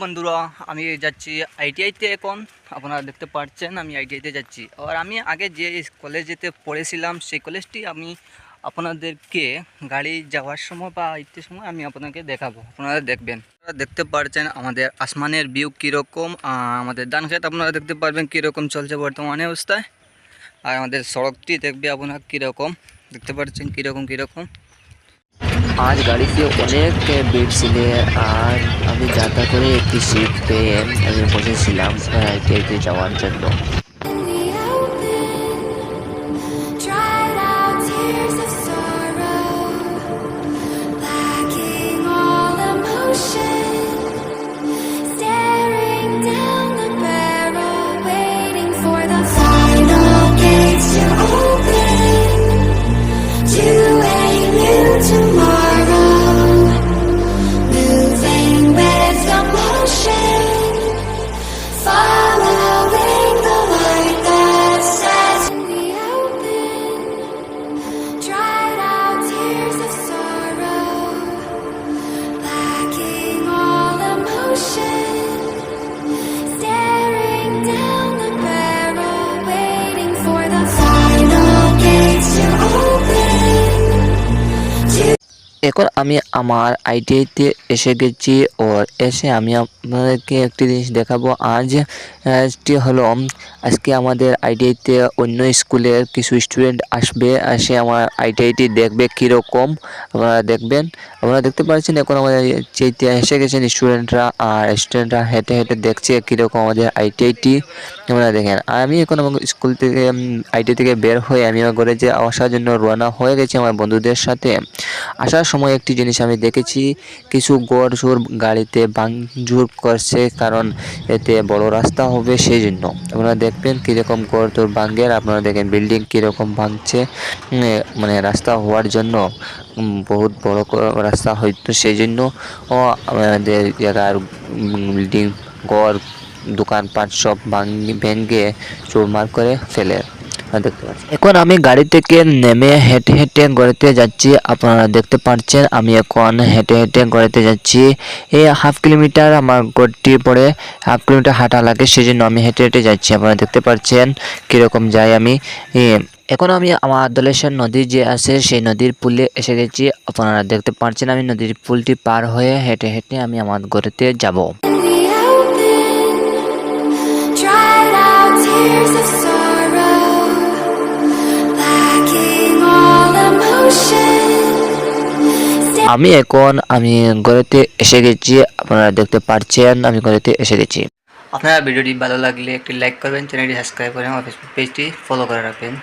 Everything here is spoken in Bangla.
বন্ধুরা, আমি যাচ্ছি আইটিআইতে। এখন আপনারা দেখতে পাচ্ছেন আমি আইটিআইতে যাচ্ছি। আর আমি আগে যে কলেজেতে পড়েছিলাম সেই কলেজটি আমি আপনাদেরকে গাড়ি যাওয়ার সময় বা আইতে সময় আমি আপনাকে দেখাবো, আপনারা দেখবেন। আপনারা দেখতে পাচ্ছেন আমাদের আসমানের ভিউ কীরকম, আমাদের ধান ক্ষেত আপনারা দেখতে পারবেন কীরকম চলছে বর্তমানে অবস্থায়। আর আমাদের সড়কটি দেখবে আপনারা কীরকম দেখতে পাচ্ছেন কীরকম। आज गाड़ी से অনেক ভিড় ছিল। আর আমি যাত্রা করে একটি সিট পেয়ে আমি বসেছিলাম আইটিআইতে যাওয়ার জন্য। এখন আমি আমার আইটিআইতে এসে গেছি। ওর এসে আমি আপনাদেরকে একটি জিনিস দেখাবো। আজটি হলো আজকে আমাদের আইটিআইতে অন্য স্কুলের কিছু স্টুডেন্ট আসবে, এসে আমার আইটিআইটি দেখবে কীরকম। আপনারা দেখবেন, আপনারা দেখতে পাচ্ছেন এখন আমাদের আইটিআইতে এসে গেছেন স্টুডেন্টরা। আর স্টুডেন্টরা হেঁটে হেঁটে দেখছে কীরকম আমাদের আইটিআইটি। আপনারা দেখেন, আমি এখন আমার স্কুল থেকে আইটিআই থেকে বের হয়ে আমি আমার ঘরে যে আসার জন্য রওনা হয়ে গেছি আমার বন্ধুদের সাথে। আসার সময় একটি জিনিস আমি দেখেছি, কিছু গড়-সড় গাড়িতে ভাঙচুর করছে, কারণ এতে বড় রাস্তা হবে সেই জন্য। আপনারা দেখবেন কীরকম গড়-টড় ভাঙে। আপনারা দেখেন বিল্ডিং কীরকম ভাঙছে, মানে রাস্তা হওয়ার জন্য বহুত বড় রাস্তা হয়তো সেই জন্য আমাদের জায়গার বিল্ডিং, ঘর, দোকানপাট সব ভেঙে চুরমার করে ফেলে। এখন আমি গাড়ি থেকে নেমে হেঁটে হেঁটে ঘরেতে যাচ্ছি। আপনারা দেখতে পাচ্ছেন আমি এখন হেঁটে হেঁটে ঘরেতে যাচ্ছি। এই হাফ কিলোমিটার আমার ঘরটি পড়ে, হাফ কিলোমিটার হাঁটা লাগে, সেই জন্য আমি হেঁটে হেঁটে যাচ্ছি। আপনারা দেখতে পাচ্ছেন কীরকম যাই আমি। এখন আমি আমার দলেশ্বর নদী যে আছে সেই নদীর পুলে এসে গেছি। আপনারা দেখতে পাচ্ছেন আমি নদীর পুলটি পার হয়ে হেঁটে হেঁটে আমি আমার ঘরেতে যাব। আমি ঘরেতে এসে গেছি। আপনারা দেখতে পাচ্ছেন আমি ঘরেতে এসে গেছি। আপনারা ভিডিওটি ভালো লাগলে একটি লাইক করবেন, চ্যানেলটি সাবস্ক্রাইব করে আমার ফেসবুক পেজটি ফলো করে রাখবেন।